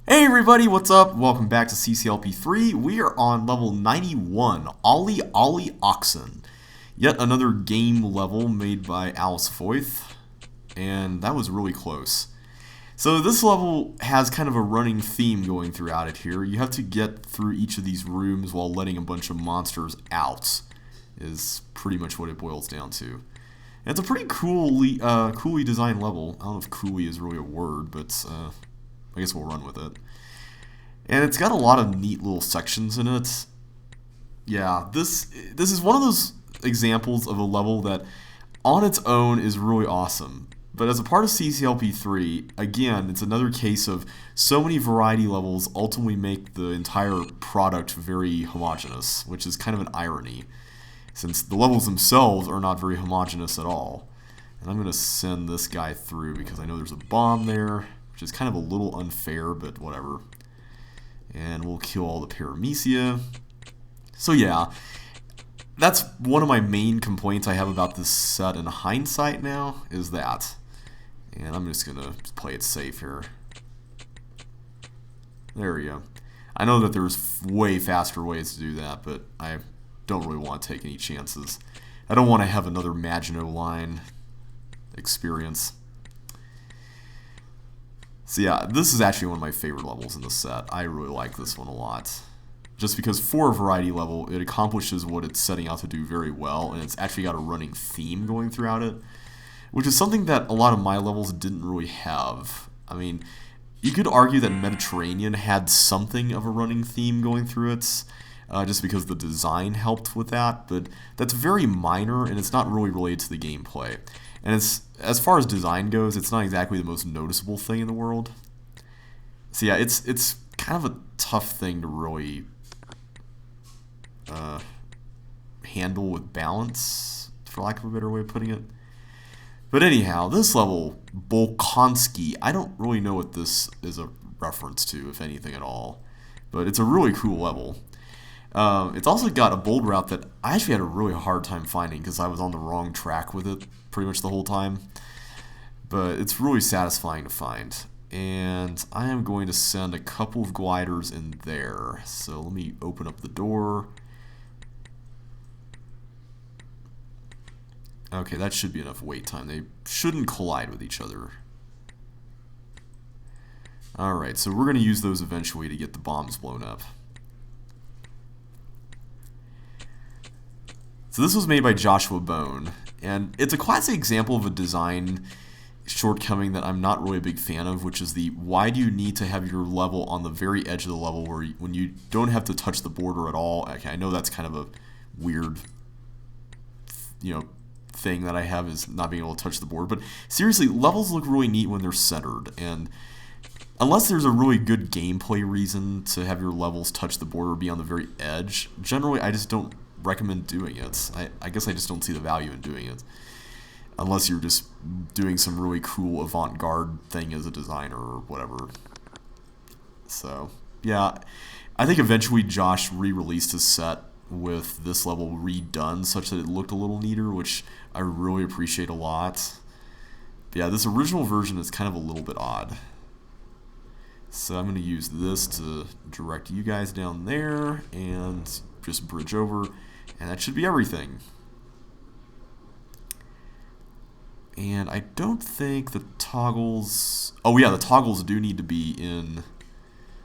Hey everybody, what's up? Welcome back to CCLP3. We are on level 91, Olly Olly Oxen. Yet another game level made by Alice Foyth, and that was really close. So this level has kind of a running theme going throughout it here. You have to get through each of these rooms while letting a bunch of monsters out, is pretty much what it boils down to. And it's a pretty coolly designed level. I don't know if coolly is really a word, but I guess we'll run with it. And it's got a lot of neat little sections in it. Yeah, this is one of those examples of a level that on its own is really awesome. But as a part of CCLP3, again, it's another case of so many variety levels ultimately make the entire product very homogeneous, which is kind of an irony, since the levels themselves are not very homogeneous at all. And I'm going to send this guy through because I know there's a bomb there, which is kind of a little unfair, but whatever. And we'll kill all the paramecia. So yeah, that's one of my main complaints I have about this set in hindsight now, is that. And I'm just going to play it safe here. There we go. I know that there's way faster ways to do that, but I don't really want to take any chances. I don't want to have another Maginot Line experience. So yeah, this is actually one of my favorite levels in the set. I really like this one a lot. Just because for a variety level, it accomplishes what it's setting out to do very well, and it's actually got a running theme going throughout it, which is something that a lot of my levels didn't really have. I mean, you could argue that Mediterranean had something of a running theme going through it, just because the design helped with that, but that's very minor, and it's not really related to the gameplay. And it's, as far as design goes, it's not exactly the most noticeable thing in the world. So yeah, it's kind of a tough thing to really handle with balance, for lack of a better way of putting it. But anyhow, this level, Bolkonsky, I don't really know what this is a reference to, if anything at all. But it's a really cool level. It's also got a bold route that I actually had a really hard time finding because I was on the wrong track with it pretty much the whole time. But it's really satisfying to find. And I am going to send a couple of gliders in there. So let me open up the door. Okay, that should be enough wait time. They shouldn't collide with each other. Alright, so we're going to use those eventually to get the bombs blown up. So this was made by Joshua Bone, and it's a classic example of a design shortcoming that I'm not really a big fan of, which is the why do you need to have your level on the very edge of the level where when you don't have to touch the border at all. Okay, I know that's kind of a weird, thing that I have, is not being able to touch the board, but seriously, levels look really neat when they're centered, and unless there's a really good gameplay reason to have your levels touch the border or be on the very edge, generally I just don't recommend doing it. I guess I just don't see the value in doing it. Unless you're just doing some really cool avant-garde thing as a designer or whatever. So, yeah. I think eventually Josh re-released his set with this level redone such that it looked a little neater, which I really appreciate a lot. But yeah, this original version is kind of a little bit odd. So I'm going to use this to direct you guys down there and just bridge over. And that should be everything. And I don't think the toggles... Oh yeah, the toggles do need to be in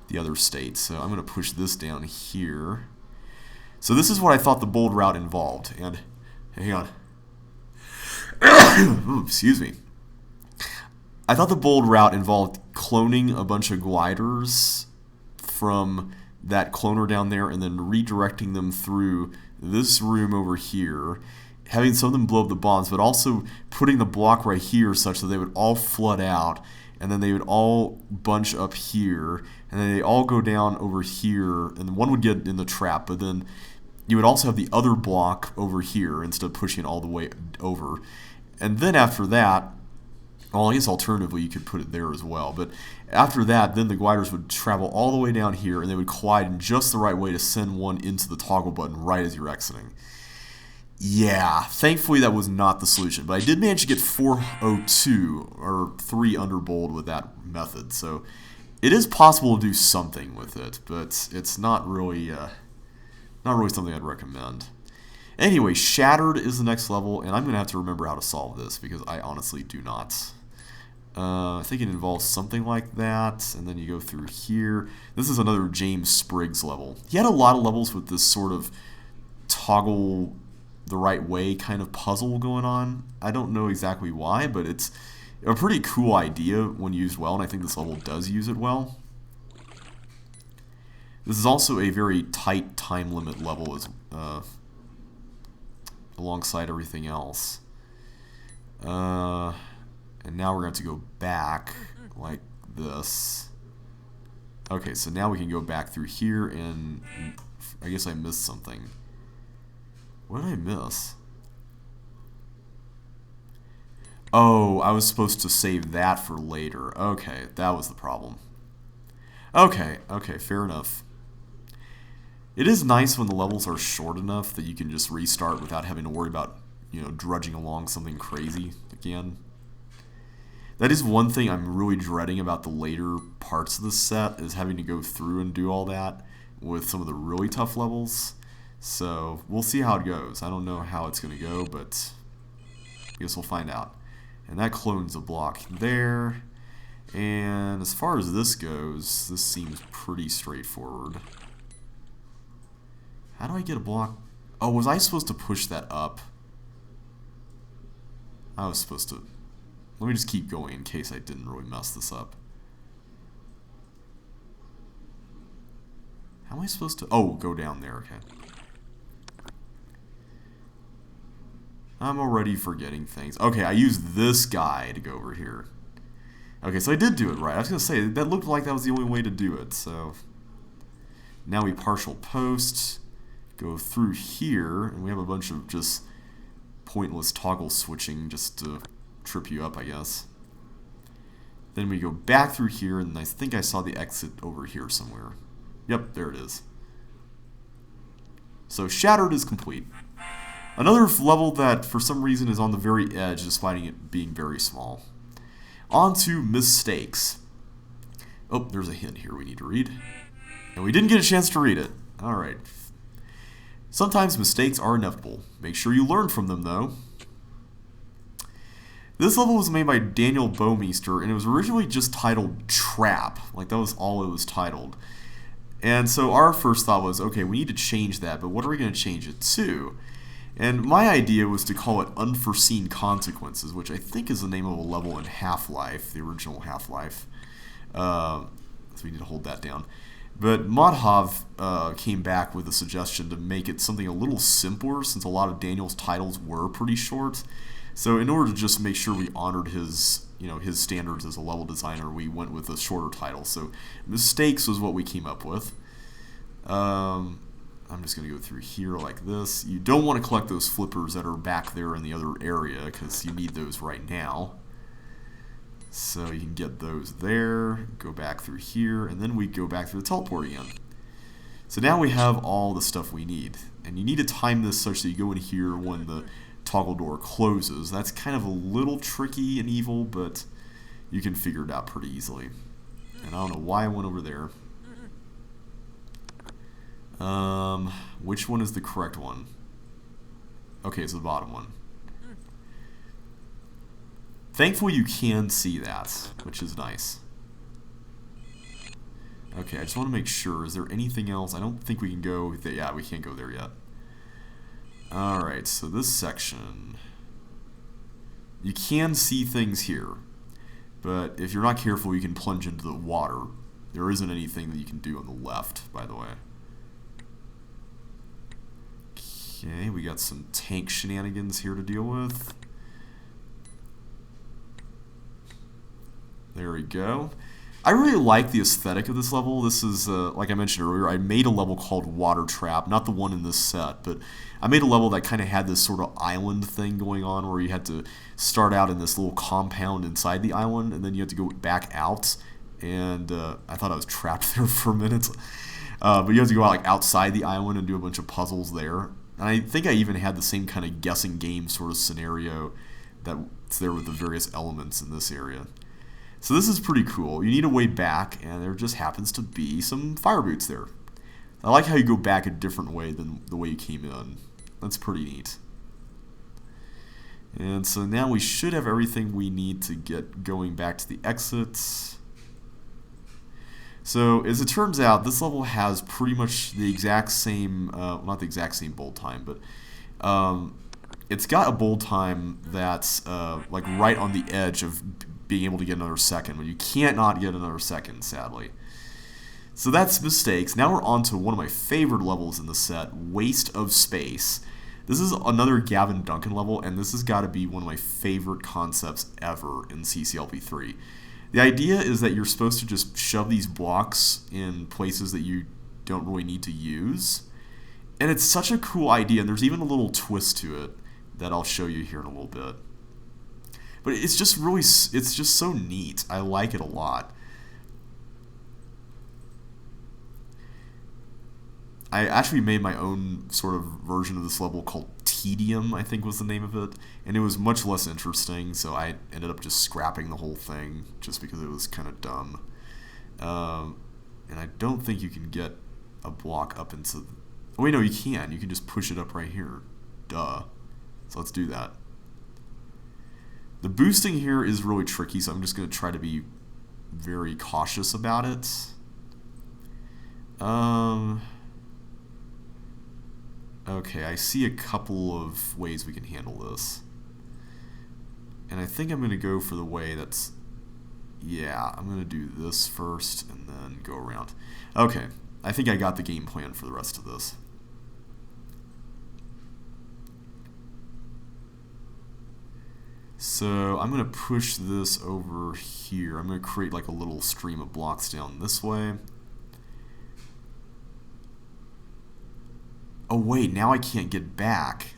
the other state. So I'm going to push this down here. So this is what I thought the bold route involved. And hang on. Ooh, excuse me. I thought the bold route involved cloning a bunch of gliders from that cloner down there and then redirecting them through this room over here, having some of them blow up the bombs, but also putting the block right here such that they would all flood out, and then they would all bunch up here, and then they all go down over here, and one would get in the trap, but then you would also have the other block over here instead of pushing it all the way over. And then after that, well, I guess alternatively you could put it there as well, but after that, then the gliders would travel all the way down here, and they would collide in just the right way to send one into the toggle button right as you're exiting. Yeah, thankfully that was not the solution, but I did manage to get 402, or 3 under bold with that method, so It is possible to do something with it, but it's not really something I'd recommend. Anyway, Shattered is the next level, and I'm going to have to remember how to solve this because I honestly do not. I think it involves something like that, and then you go through here. This is another James Spriggs level. He had a lot of levels with this sort of toggle the right way kind of puzzle going on. I don't know exactly why, but it's a pretty cool idea when used well, and I think this level does use it well. This is also a very tight time limit level as alongside everything else. And now we're going to go back like this. Okay, so now we can go back through here, and I guess I missed something. What did I miss? Oh, I was supposed to save that for later. Okay, that was the problem. Okay, fair enough. It is nice when the levels are short enough that you can just restart without having to worry about, drudging along something crazy again. That is one thing I'm really dreading about the later parts of the set, is having to go through and do all that with some of the really tough levels. So we'll see how it goes. I don't know how it's going to go, but I guess we'll find out. And that clones a block there. And as far as this goes, this seems pretty straightforward. How do I get a block? Oh, was I supposed to push that up? I was supposed to. Let me just keep going in case I didn't really mess this up. How am I supposed to? Oh, go down there, okay. I'm already forgetting things. Okay, I used this guy to go over here. Okay, so I did do it right. I was going to say, that looked like that was the only way to do it, so. Now we partial post, go through here, and we have a bunch of just pointless toggle switching just to trip you up, I guess. Then we go back through here, and I think I saw the exit over here somewhere. Yep, there it is. So Shattered is complete. Another level that for some reason is on the very edge despite it being very small. On to Mistakes. Oh, there's a hint here we need to read. And we didn't get a chance to read it. Alright. Sometimes mistakes are inevitable. Make sure you learn from them, though. This level was made by Daniel Bouwmeester, and it was originally just titled Trap. Like, that was all it was titled. And so our first thought was, okay, we need to change that, but what are we going to change it to? And my idea was to call it Unforeseen Consequences, which I think is the name of a level in Half-Life, the original Half-Life. So we need to hold that down. But Modhav came back with a suggestion to make it something a little simpler, since a lot of Daniel's titles were pretty short. So in order to just make sure we honored his, his standards as a level designer, we went with a shorter title. So Mistakes was what we came up with. I'm just going to go through here like this. You don't want to collect those flippers that are back there in the other area, because you need those right now. So you can get those there, go back through here, and then we go back through the teleport again. So now we have all the stuff we need. And you need to time this such that you go in here when the toggle door closes. That's kind of a little tricky and evil, but you can figure it out pretty easily. And I don't know why I went over there. Which one is the correct one? Okay, it's the bottom one. Thankfully you can see that, which is nice. Okay, I just want to make sure. Is there anything else? I don't think we can go. Yeah, we can't go there yet. Alright, so this section. You can see things here. But if you're not careful, you can plunge into the water. There isn't anything that you can do on the left, by the way. Okay, we got some tank shenanigans here to deal with. There we go. I really like the aesthetic of this level. This is, like I mentioned earlier, I made a level called Water Trap, not the one in this set, but I made a level that kind of had this sort of island thing going on where you had to start out in this little compound inside the island, and then you had to go back out, and I thought I was trapped there for a minute. But you have to go out like outside the island and do a bunch of puzzles there. And I think I even had the same kind of guessing game sort of scenario that's there with the various elements in this area. So this is pretty cool. You need a way back, and there just happens to be some fire boots there. I like how you go back a different way than the way you came in. That's pretty neat. And so now we should have everything we need to get going back to the exits. So as it turns out, this level has pretty much the exact same, not the exact same bolt time, but it's got a bolt time that's like right on the edge of being able to get another second, but you can't not get another second, sadly. So that's mistakes. Now we're on to one of my favorite levels in the set, Waste of Space. This is another Gavin Duncan level, and this has got to be one of my favorite concepts ever in CCLP3. The idea is that you're supposed to just shove these blocks in places that you don't really need to use. And it's such a cool idea, and there's even a little twist to it that I'll show you here in a little bit. But it's just really, it's just so neat. I like it a lot. I actually made my own sort of version of this level called Tedium, I think was the name of it. And it was much less interesting, so I ended up just scrapping the whole thing just because it was kind of dumb. And I don't think you can get a block up into... Oh, wait, no, you can. You can just push it up right here. Duh. So let's do that. The boosting here is really tricky, so I'm just going to try to be very cautious about it. Okay, I see a couple of ways we can handle this. And I think I'm going to go for the way that's... Yeah, I'm going to do this first and then go around. Okay, I think I got the game plan for the rest of this. So I'm going to push this over here. I'm going to create like a little stream of blocks down this way. Oh wait, now I can't get back.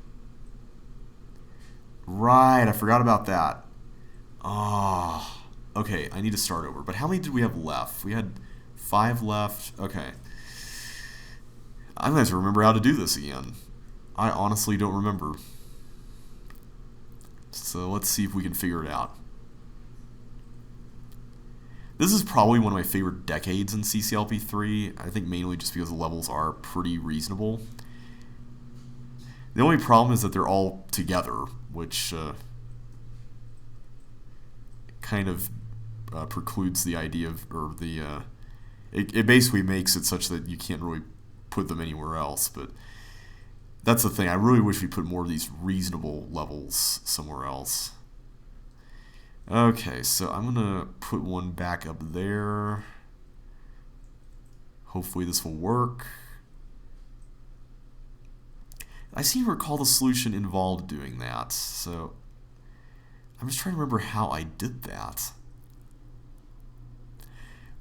Right, I forgot about that. Oh, okay, I need to start over. But how many did we have left? We had 5 left. Okay. I'm going to have to remember how to do this again. I honestly don't remember. So let's see if we can figure it out. This is probably one of my favorite decades in CCLP3. I think mainly just because the levels are pretty reasonable. The only problem is that they're all together, which kind of precludes the idea of, or the, it basically makes it such that you can't really put them anywhere else, but that's the thing. I really wish we put more of these reasonable levels somewhere else. Okay, so I'm going to put one back up there. Hopefully this will work. I seem to recall the solution involved doing that, so I'm just trying to remember how I did that.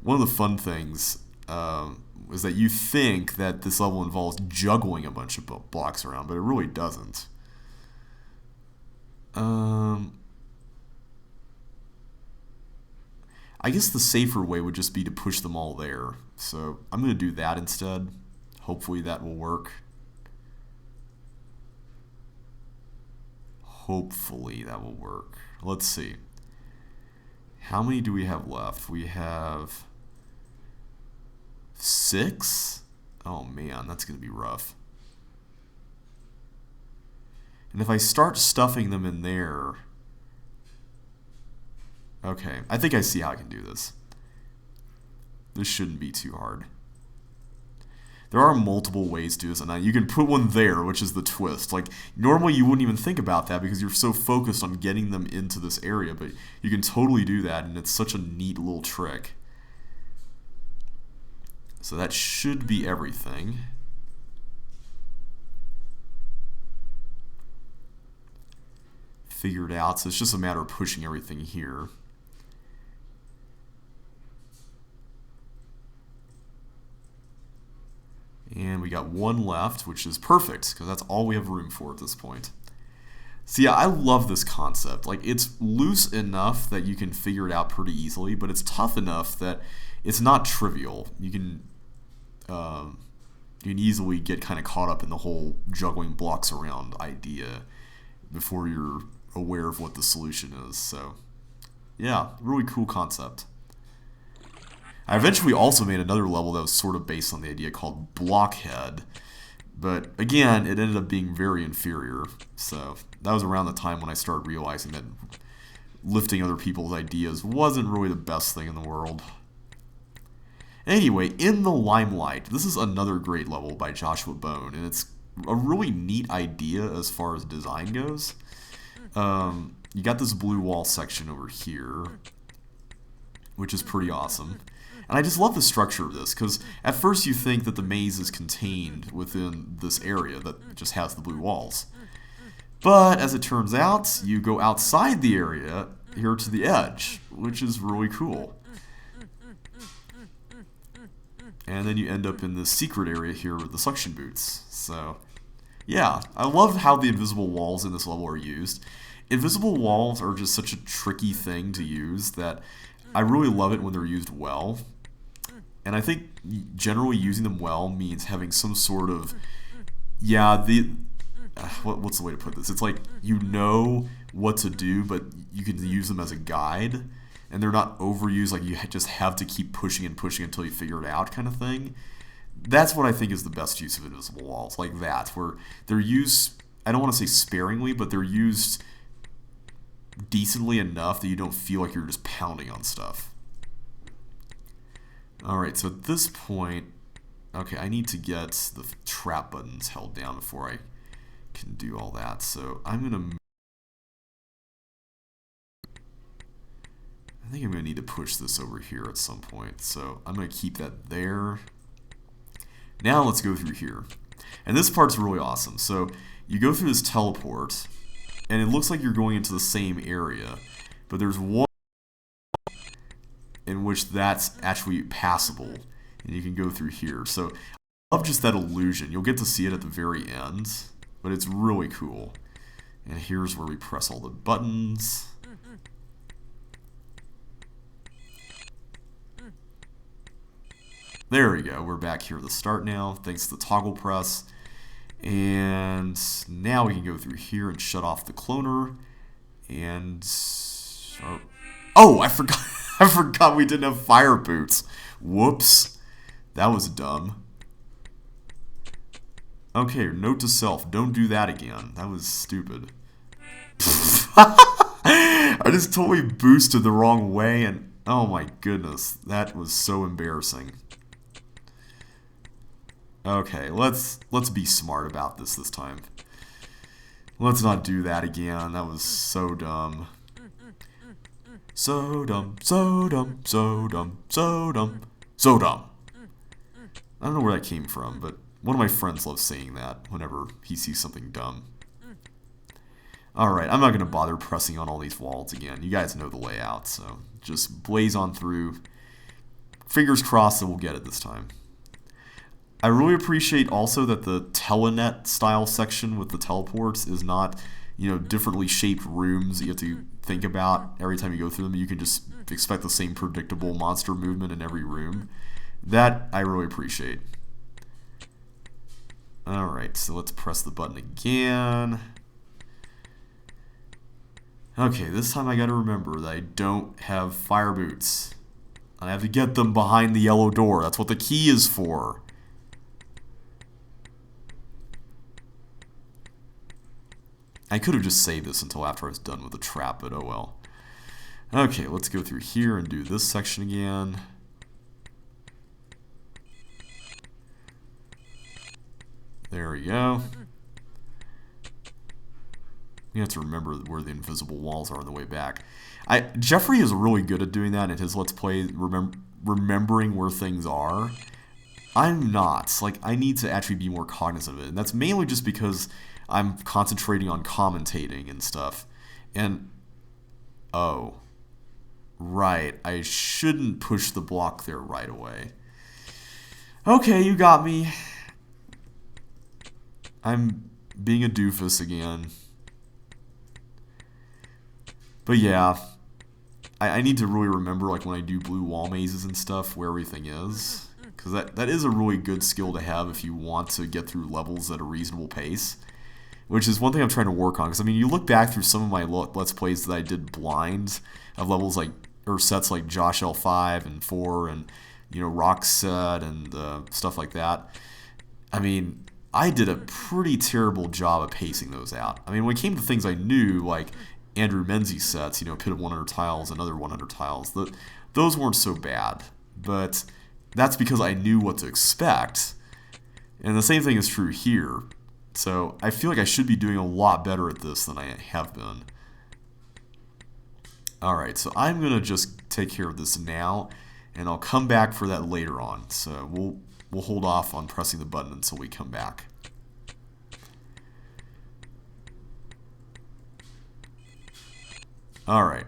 One of the fun things is that you think that this level involves juggling a bunch of blocks around, but it really doesn't. I guess the safer way would just be to push them all there. So I'm going to do that instead. Hopefully that will work. Hopefully that will work. Let's see. How many do we have left? We have 6? Oh man, that's going to be rough. And if I start stuffing them in there... Okay, I think I see how I can do this. This shouldn't be too hard. There are multiple ways to do this, and you can put one there, which is the twist. Like, normally you wouldn't even think about that because you're so focused on getting them into this area, but you can totally do that, and it's such a neat little trick. So that should be everything. Figured out, so it's just a matter of pushing everything here. And we got one left, which is perfect, because that's all we have room for at this point. So yeah, I love this concept. Like, it's loose enough that you can figure it out pretty easily, but it's tough enough that it's not trivial. You can easily get kind of caught up in the whole juggling blocks around idea before you're aware of what the solution is. So Yeah, really cool concept. I eventually also made another level that was sort of based on the idea called Blockhead. But again, it ended up being very inferior. So that was around the time when I started realizing that lifting other people's ideas wasn't really the best thing in the world. Anyway, in the Limelight, this is another great level by Joshua Bone, and it's a really neat idea as far as design goes. You got this blue wall section over here, which is pretty awesome. And I just love the structure of this, because at first you think that the maze is contained within this area that just has the blue walls. But as it turns out, you go outside the area here to the edge, which is really cool. And then you end up in this secret area here with the suction boots. So, yeah, I love how the invisible walls in this level are used. Invisible walls are just such a tricky thing to use that I really love it when they're used well. And I think generally using them well means having some sort of, what's the way to put this? It's like you know what to do, but you can use them as a guide. And they're not overused, like you just have to keep pushing and pushing until you figure it out kind of thing. That's what I think is the best use of invisible walls, like that, where they're used, I don't want to say sparingly, but they're used decently enough that you don't feel like you're just pounding on stuff. Alright, so at this point, okay, I need to get the trap buttons held down before I can do all that. So I'm going to... I think I'm going to need to push this over here at some point. So I'm going to keep that there. Now let's go through here. And this part's really awesome. So you go through this teleport, and it looks like you're going into the same area. But there's one in which that's actually passable. And you can go through here. So I love just that illusion. You'll get to see it at the very end. But it's really cool. And here's where we press all the buttons. There we go. We're back here at the start now, thanks to the toggle press. And now we can go through here and shut off the cloner. And... oh, I forgot. I forgot we didn't have fire boots. Whoops. That was dumb. Okay, note to self. Don't do that again. That was stupid. I just totally boosted the wrong way, and oh my goodness. That was so embarrassing. Okay, let's be smart about this time. Let's not do that again. That was so dumb. So dumb, so dumb, so dumb, so dumb, so dumb. I don't know where that came from, but one of my friends loves saying that whenever he sees something dumb. Alright, I'm not going to bother pressing on all these walls again. You guys know the layout, so just blaze on through. Fingers crossed that we'll get it this time. I really appreciate also that the telenet style section with the teleports is not, differently shaped rooms that you have to think about every time you go through them. You can just expect the same predictable monster movement in every room. That I really appreciate. Alright, so let's press the button again. Okay, this time I gotta remember that I don't have fire boots. I have to get them behind the yellow door. That's what the key is for. I could have just saved this until after I was done with the trap, but oh well. Okay, let's go through here and do this section again. There we go. You have to remember where the invisible walls are on the way back. Jeffrey is really good at doing that in his Let's Play, remembering where things are. I'm not. Like, I need to actually be more cognizant of it. And that's mainly just because I'm concentrating on commentating and stuff. And, oh, right, I shouldn't push the block there right away. Okay, you got me. I'm being a doofus again. But yeah, I need to really remember, like, when I do blue wall mazes and stuff, where everything is. Because that is a really good skill to have if you want to get through levels at a reasonable pace. which is one thing I'm trying to work on. Because I mean, you look back through some of my Let's Plays that I did blind of levels like, or sets like Josh L5 and 4 and, you know, Rock Set and stuff like that. I mean, I did a pretty terrible job of pacing those out. I mean, when it came to things I knew, like Andrew Menzies sets, you know, Pit of 100 Tiles, another 100 Tiles, those weren't so bad. But that's because I knew what to expect. And the same thing is true here. So I feel like I should be doing a lot better at this than I have been. Alright, so I'm going to just take care of this now, and I'll come back for that later on. So we'll hold off on pressing the button until we come back. Alright.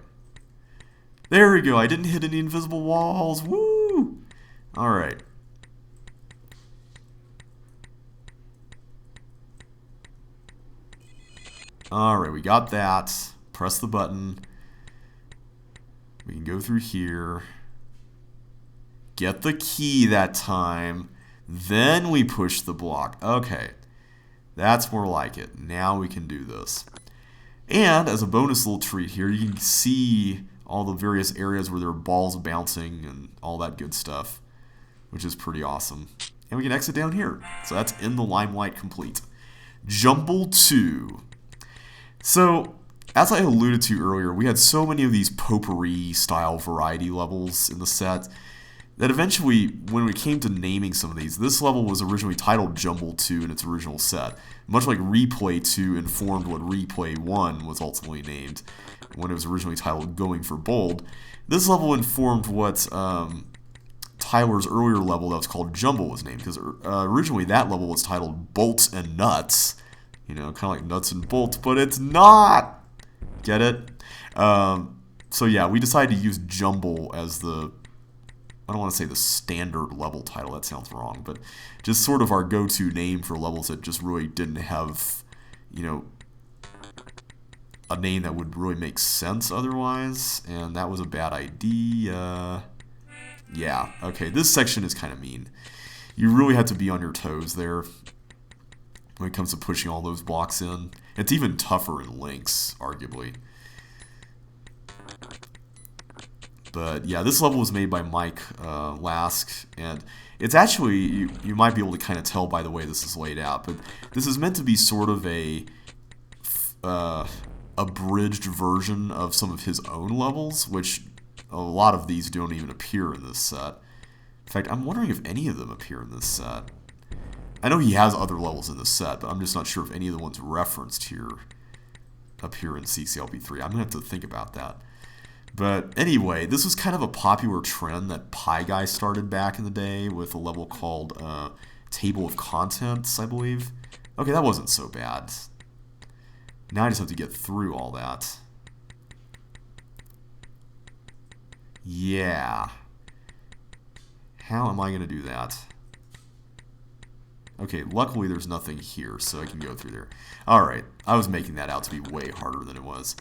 There we go. I didn't hit any invisible walls. Woo! Alright. Alright, we got that. Press the button. We can go through here. Get the key that time. Then we push the block. Okay. That's more like it. Now we can do this. And as a bonus little treat here, you can see all the various areas where there are balls bouncing and all that good stuff, which is pretty awesome. And we can exit down here. So that's in the Limelight complete. Jumble II. So, as I alluded to earlier, we had so many of these potpourri style variety levels in the set that eventually, when we came to naming some of these, this level was originally titled Jumble II in its original set. Much like Replay 2 informed what Replay 1 was ultimately named when it was originally titled Going for Bold, this level informed what Tyler's earlier level that was called Jumble was named, because originally that level was titled Bolts and Nuts. You know, kind of like nuts and bolts, but it's not! Get it? So yeah, we decided to use Jumble as the, I don't want to say the standard level title, that sounds wrong, but just sort of our go-to name for levels that just really didn't have, you know, a name that would really make sense otherwise, and that was a bad idea. Yeah, okay, this section is kind of mean. You really have to be on your toes there when it comes to pushing all those blocks in. It's even tougher in Lynx, arguably. But yeah, this level was made by Mike Lask, and it's actually, you might be able to kind of tell by the way this is laid out, but this is meant to be sort of a abridged version of some of his own levels, which a lot of these don't even appear in this set. In fact, I'm wondering if any of them appear in this set. I know he has other levels in this set, but I'm just not sure if any of the ones referenced here appear in CCLP3. I'm going to have to think about that. But anyway, this was kind of a popular trend that Pie Guy started back in the day with a level called Table of Contents, I believe. Okay, that wasn't so bad. Now I just have to get through all that. Yeah. How am I going to do that? Okay, luckily there's nothing here, so I can go through there. Alright, I was making that out to be way harder than it was.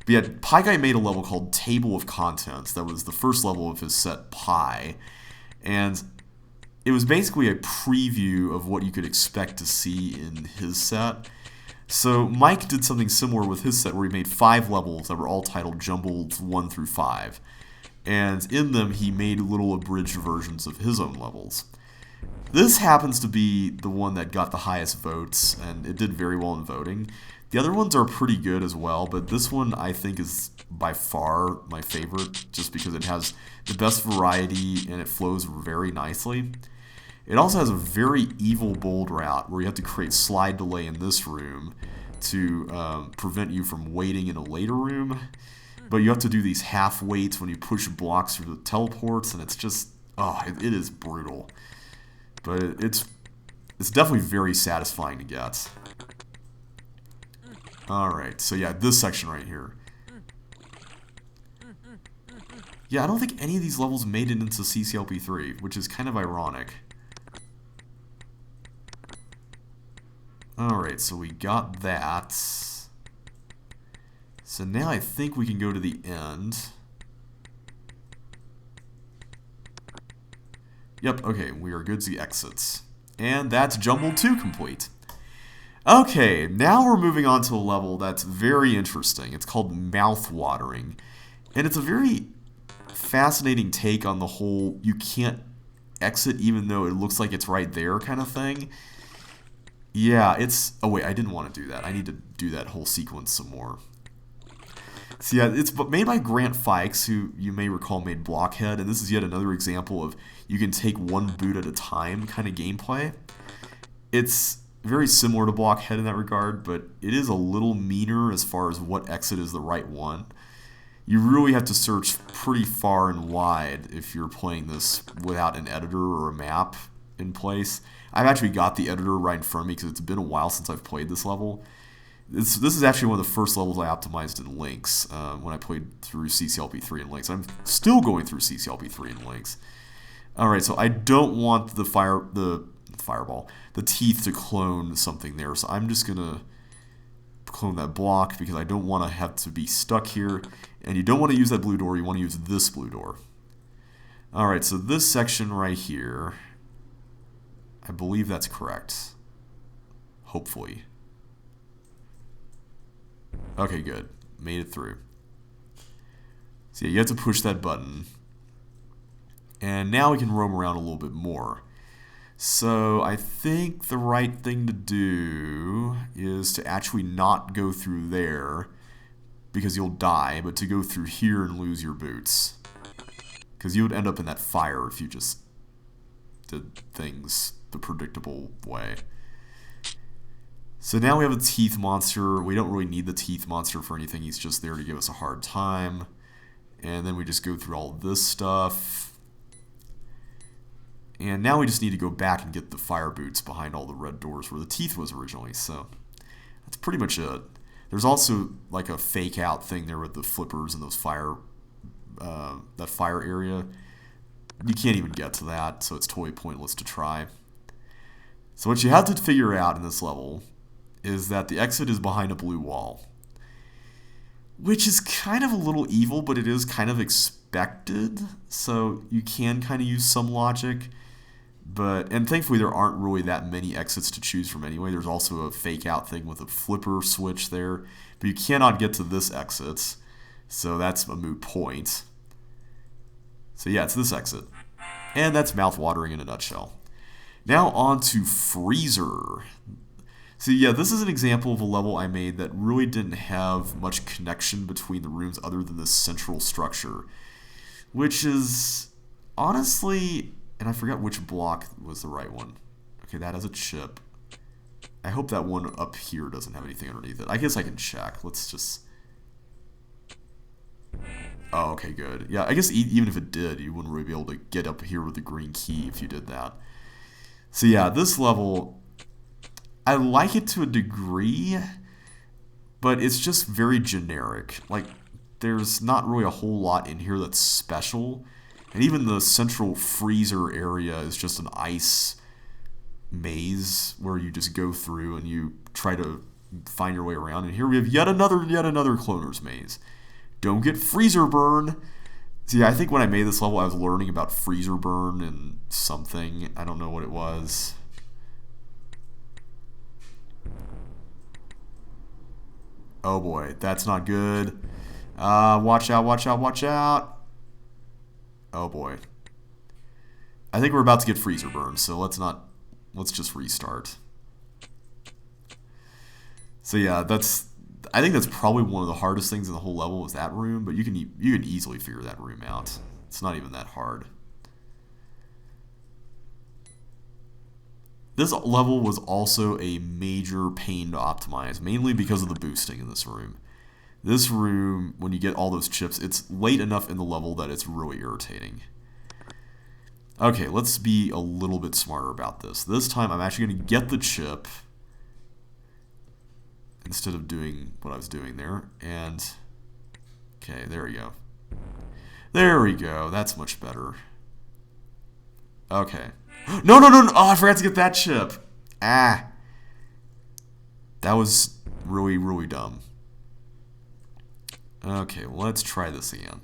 But yeah, Pie Guy made a level called Table of Contents that was the first level of his set Pie. And it was basically a preview of what you could expect to see in his set. So Mike did something similar with his set where he made 5 levels that were all titled Jumbled 1 through 5. And in them he made little abridged versions of his own levels. This happens to be the one that got the highest votes, and it did very well in voting. The other ones are pretty good as well, but this one I think is by far my favorite, just because it has the best variety and it flows very nicely. It also has a very evil bold route where you have to create slide delay in this room to prevent you from waiting in a later room. But you have to do these half waits when you push blocks through the teleports, and it's just, oh, it is brutal. But it's definitely very satisfying to get. Alright, so yeah, this section right here. Yeah, I don't think any of these levels made it into CCLP3, which is kind of ironic. Alright, so we got that. So now I think we can go to the end. Yep, okay, we are good to the exits. And that's Jumble II complete. Okay, now we're moving on to a level that's very interesting. It's called Mouthwatering. And it's a very fascinating take on the whole you can't exit even though it looks like it's right there kind of thing. Yeah, it's... Oh wait, I didn't want to do that. I need to do that whole sequence some more. So yeah, it's made by Grant Fikes, who you may recall made Blockhead, and this is yet another example of you can take one boot at a time kind of gameplay. It's very similar to Blockhead in that regard, but it is a little meaner as far as what exit is the right one. You really have to search pretty far and wide if you're playing this without an editor or a map in place. I've actually got the editor right in front of me because it's been a while since I've played this level. This is actually one of the first levels I optimized in Lynx when I played through CCLP3 and Lynx. I'm still going through CCLP3 and Lynx. Alright, so I don't want the fireball, the teeth to clone something there, so I'm just going to clone that block because I don't want to have to be stuck here. And you don't want to use that blue door, you want to use this blue door. Alright, so this section right here, I believe that's correct. Hopefully. Okay, good. Made it through. So yeah, you have to push that button. And now we can roam around a little bit more. So I think the right thing to do is to actually not go through there because you'll die, but to go through here and lose your boots. Because you would end up in that fire if you just did things the predictable way. So now we have a teeth monster. We don't really need the teeth monster for anything. He's just there to give us a hard time. And then we just go through all this stuff. And now we just need to go back and get the fire boots behind all the red doors where the teeth was originally. So that's pretty much it. There's also like a fake out thing there with the flippers and those fire, that fire area. You can't even get to that, so it's totally pointless to try. So what you have to figure out in this level is that the exit is behind a blue wall. Which is kind of a little evil, but it is kind of expected. So you can kind of use some logic. And thankfully there aren't really that many exits to choose from anyway. There's also a fake out thing with a flipper switch there. But you cannot get to this exit. So that's a moot point. So yeah, it's this exit. And that's Mouthwatering in a nutshell. Now on to Freezer. So yeah, this is an example of a level I made that really didn't have much connection between the rooms other than this central structure. Which is, honestly, and I forgot which block was the right one. Okay, that has a chip. I hope that one up here doesn't have anything underneath it. I guess I can check. Let's just... Oh, okay, good. Yeah, I guess even if it did, you wouldn't really be able to get up here with the green key if you did that. So yeah, this level, I like it to a degree, but it's just very generic. Like, there's not really a whole lot in here that's special. And even the central freezer area is just an ice maze where you just go through and you try to find your way around. And here we have yet another cloner's maze. Don't get freezer burn. See, I think when I made this level, I was learning about freezer burn and something. I don't know what it was. Oh boy, that's not good. Watch out, watch out, watch out. Oh boy. I think we're about to get freezer burn, so let's just restart. So yeah, I think that's probably one of the hardest things in the whole level is that room, but you can easily figure that room out. It's not even that hard. This level was also a major pain to optimize, mainly because of the boosting in this room. This room, when you get all those chips, it's late enough in the level that it's really irritating. Okay, let's be a little bit smarter about this. This time I'm actually going to get the chip instead of doing what I was doing there. And, okay, there we go. There we go. That's much better. Okay. No, no, no, no. Oh, I forgot to get that chip. Ah. That was really, really dumb. Okay, let's try this again.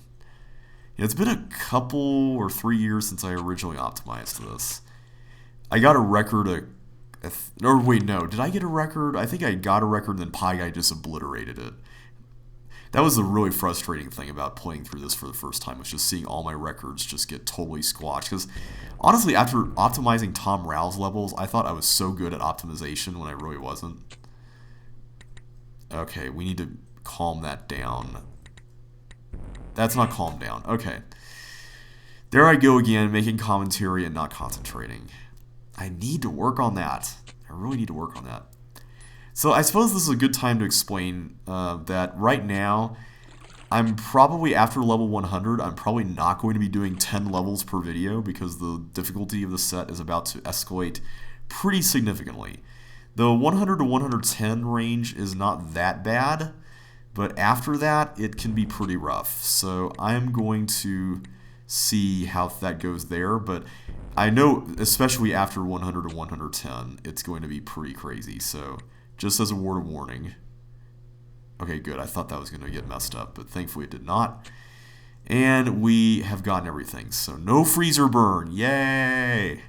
It's been a couple or 3 years since I originally optimized this. I got a record Or wait, no. Did I get a record? I think I got a record and then Pie Guy just obliterated it. That was the really frustrating thing about playing through this for the first time, was just seeing all my records just get totally squashed. Because honestly, after optimizing Tom Rao's levels, I thought I was so good at optimization when I really wasn't. Okay, we need to calm that down. That's not calmed down. Okay. There I go again, making commentary and not concentrating. I need to work on that. I really need to work on that. So I suppose this is a good time to explain that right now, I'm probably, after level 100, I'm probably not going to be doing 10 levels per video because the difficulty of the set is about to escalate pretty significantly. The 100 to 110 range is not that bad, but after that, it can be pretty rough. So I'm going to see how that goes there, but I know, especially after 100 to 110, it's going to be pretty crazy, so just as a word of warning. Okay, good. I thought that was going to get messed up, but thankfully it did not. And we have gotten everything, so no freezer burn. Yay!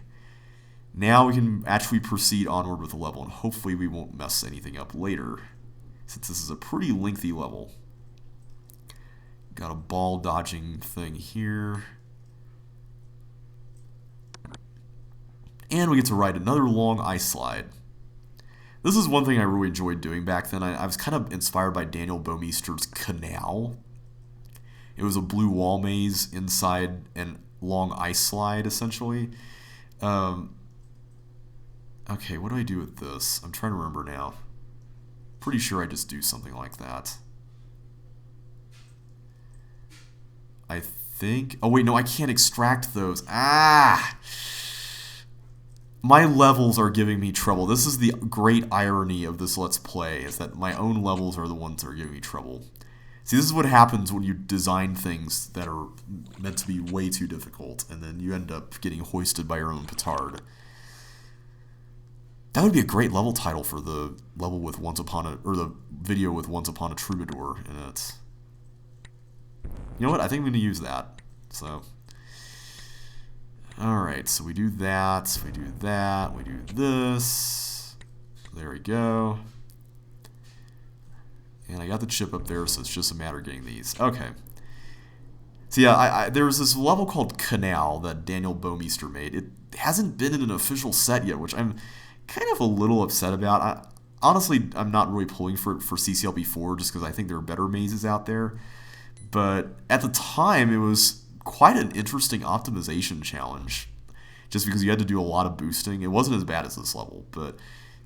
Now we can actually proceed onward with the level, and hopefully we won't mess anything up later, since this is a pretty lengthy level. Got a ball dodging thing here. And we get to ride another long ice slide. This is one thing I really enjoyed doing back then. I was kind of inspired by Daniel Bouwmeester's Canal. It was a blue wall maze inside a long ice slide, essentially. Okay, what do I do with this? I'm trying to remember now. Pretty sure I just do something like that. I think... Oh, wait, no, I can't extract those. Ah! My levels are giving me trouble. This is the great irony of this Let's Play, is that my own levels are the ones that are giving me trouble. See, this is what happens when you design things that are meant to be way too difficult, and then you end up getting hoisted by your own petard. That would be a great level title for the level with Once Upon a... or the video with Once Upon a Troubadour in it. You know what? I think I'm going to use that. So... Alright, so we do that, we do that, we do this. There we go. And I got the chip up there, so it's just a matter of getting these. Okay. So yeah, there's this level called Canal that Daniel Bouwmeester made. It hasn't been in an official set yet, which I'm kind of a little upset about. Honestly, I'm not really pulling for it for CCLP4 just because I think there are better mazes out there. But at the time, it was quite an interesting optimization challenge, just because you had to do a lot of boosting. It wasn't as bad as this level, but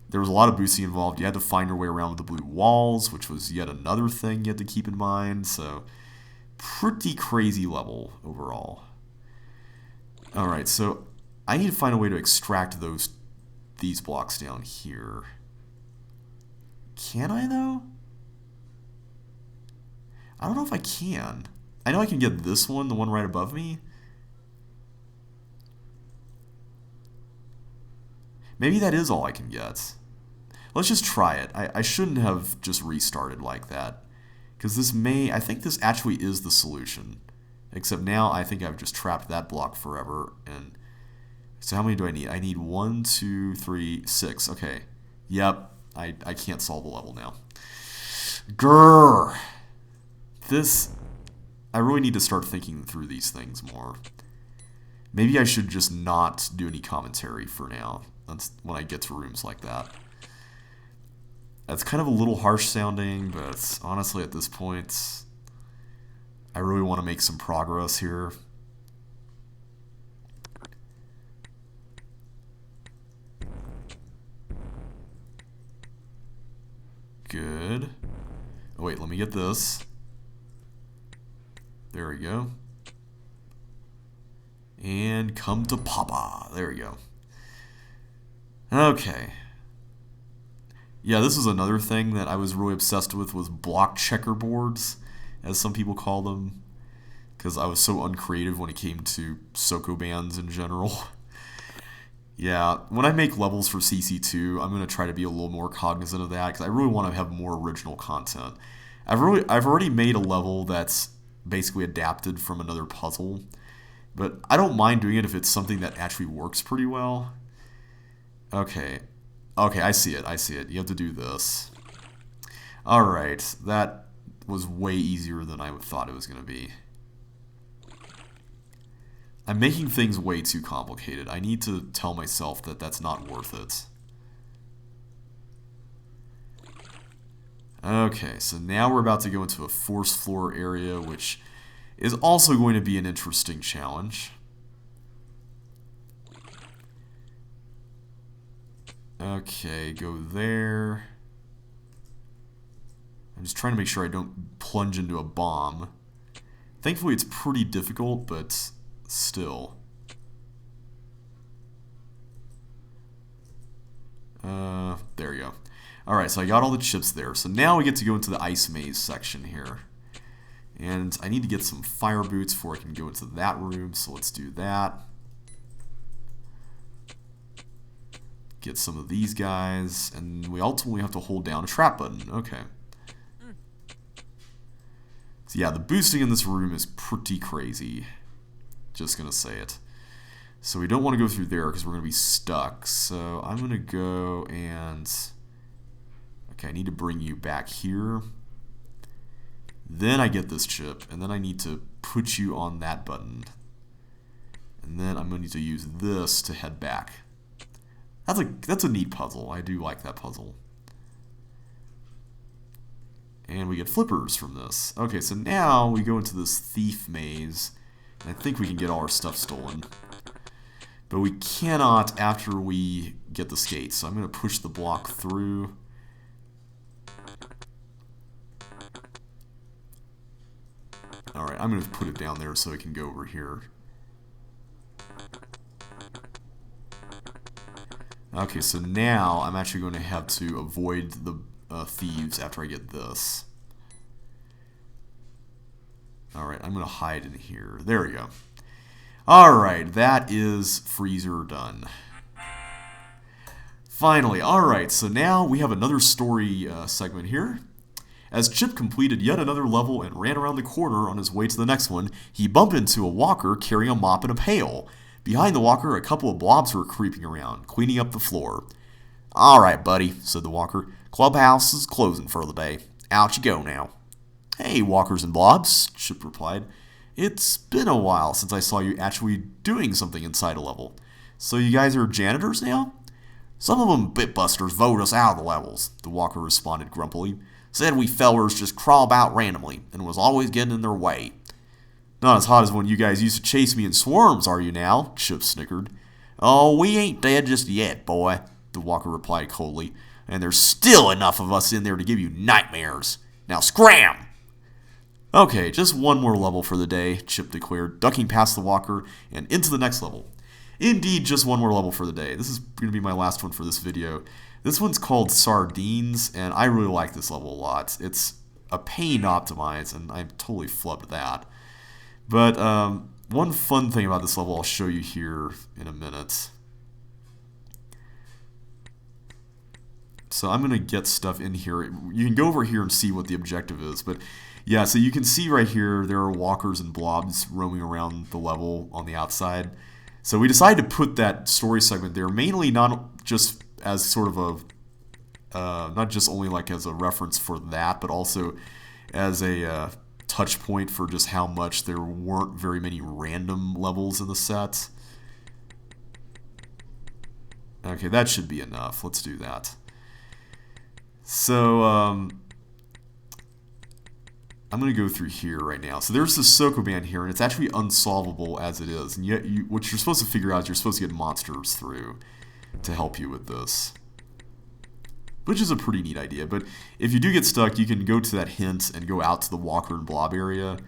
there was a lot of boosting involved. You had to find your way around with the blue walls, which was yet another thing you had to keep in mind. So pretty crazy level overall. Alright, so I need to find a way to extract these blocks down here. Can I, though? I don't know if I can. I know I can get this one, the one right above me. Maybe that is all I can get. Let's just try it. I shouldn't have just restarted like that. Because this I think this actually is the solution. Except now I think I've just trapped that block forever. And so how many do I need? I need 1, 2, 3, 6. Okay. Yep. I can't solve the level now. Grrr. I really need to start thinking through these things more. Maybe I should just not do any commentary for now. That's when I get to rooms like that. That's kind of a little harsh sounding, but honestly at this point, I really want to make some progress here. Good. Oh wait, let me get this. There we go. And come to Papa. There we go. Okay. Yeah, this is another thing that I was really obsessed with, was block checkerboards, as some people call them. Because I was so uncreative when it came to Soko bands in general. Yeah, when I make levels for CC2, I'm going to try to be a little more cognizant of that, because I really want to have more original content. I've already made a level that's basically adapted from another puzzle, but I don't mind doing it if it's something that actually works pretty well. Okay, Okay, I see it. I see it. You have to do this. Alright, that was way easier than I thought it was going to be. I'm making things way too complicated. I need to tell myself that that's not worth it. Okay, so now we're about to go into a force floor area, which is also going to be an interesting challenge. Okay, go there. I'm just trying to make sure I don't plunge into a bomb. Thankfully, it's pretty difficult, but still. There you go. Alright, so I got all the chips there. So now we get to go into the ice maze section here. And I need to get some fire boots before I can go into that room, so let's do that. Get some of these guys, and we ultimately have to hold down a trap button. Okay. So yeah, the boosting in this room is pretty crazy. Just gonna say it. So we don't want to go through there because we're gonna be stuck. So I'm gonna go and... Okay, I need to bring you back here. Then I get this chip, and then I need to put you on that button. And then I'm going to need to use this to head back. That's a neat puzzle. I do like that puzzle. And we get flippers from this. Okay, so now we go into this thief maze, and I think we can get all our stuff stolen. But we cannot after we get the skates. So I'm going to push the block through. Alright, I'm going to put it down there so it can go over here. Okay, so now I'm actually going to have to avoid the thieves after I get this. Alright, I'm going to hide in here. There we go. Alright, that is freezer done. Finally, alright, so now we have another story segment here. As Chip completed yet another level and ran around the corner on his way to the next one, he bumped into a walker carrying a mop and a pail. Behind the walker, a couple of blobs were creeping around, cleaning up the floor. "Alright, buddy," said the walker. "Clubhouse is closing for the day. Out you go now." "Hey, walkers and blobs," Chip replied. "It's been a while since I saw you actually doing something inside a level. So you guys are janitors now?" "Some of them bitbusters vote us out of the levels," the walker responded grumpily. "Said we fellers just crawl about randomly, and was always getting in their way." "Not as hot as when you guys used to chase me in swarms, are you now?" Chip snickered. "Oh, we ain't dead just yet, boy," the walker replied coldly. "And there's still enough of us in there to give you nightmares. Now scram!" "Okay, just one more level for the day," Chip declared, ducking past the walker and into the next level. Indeed, just one more level for the day. This is going to be my last one for this video. This one's called Sardines, and I really like this level a lot. It's a pain to optimize, and I totally flubbed that. But one fun thing about this level I'll show you here in a minute. So I'm going to get stuff in here. You can go over here and see what the objective is. But yeah, so you can see right here there are walkers and blobs roaming around the level on the outside. So we decided to put that story segment there, mainly not just as sort of a, not just only like as a reference for that, but also as a touch point for just how much there weren't very many random levels in the set. Okay, that should be enough. Let's do that. So, I'm going to go through here right now. So there's this Sokoban here, and it's actually unsolvable as it is. And yet, what you're supposed to figure out is you're supposed to get monsters through to help you with this, which is a pretty neat idea. But if you do get stuck, you can go to that hint and go out to the walker and blob area,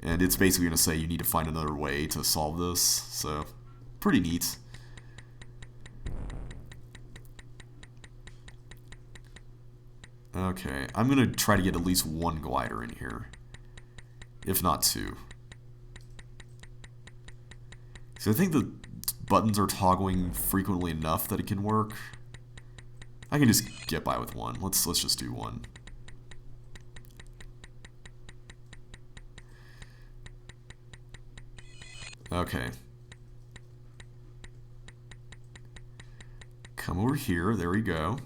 and it's basically going to say you need to find another way to solve this. So, pretty neat. Okay, I'm going to try to get at least one glider in here, if not two. So I think the buttons are toggling frequently enough that it can work. I can just get by with one. Let's just do one. Okay. Come over here. There we go.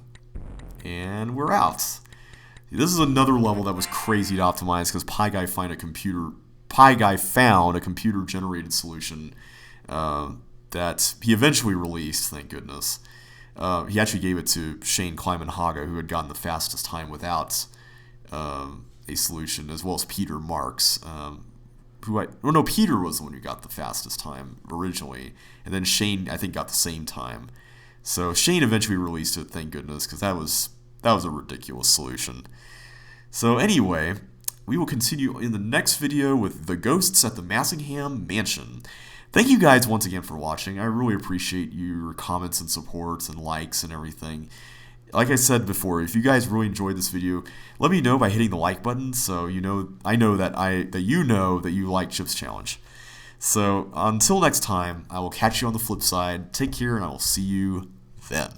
And we're out. This is another level that was crazy to optimize because PyGuy found a computer-generated solution that he eventually released, thank goodness. He actually gave it to Shane Kleiman-Haga, who had gotten the fastest time without a solution, as well as Peter Marks. Peter was the one who got the fastest time originally, and then Shane, I think, got the same time. So Shane eventually released it, thank goodness, because that was a ridiculous solution. So anyway, we will continue in the next video with the ghosts at the Massingham Mansion. Thank you guys once again for watching. I really appreciate your comments and supports and likes and everything. Like I said before, if you guys really enjoyed this video, let me know by hitting the like button so I know that you like Chip's Challenge. So until next time, I will catch you on the flip side. Take care, and I will see you then.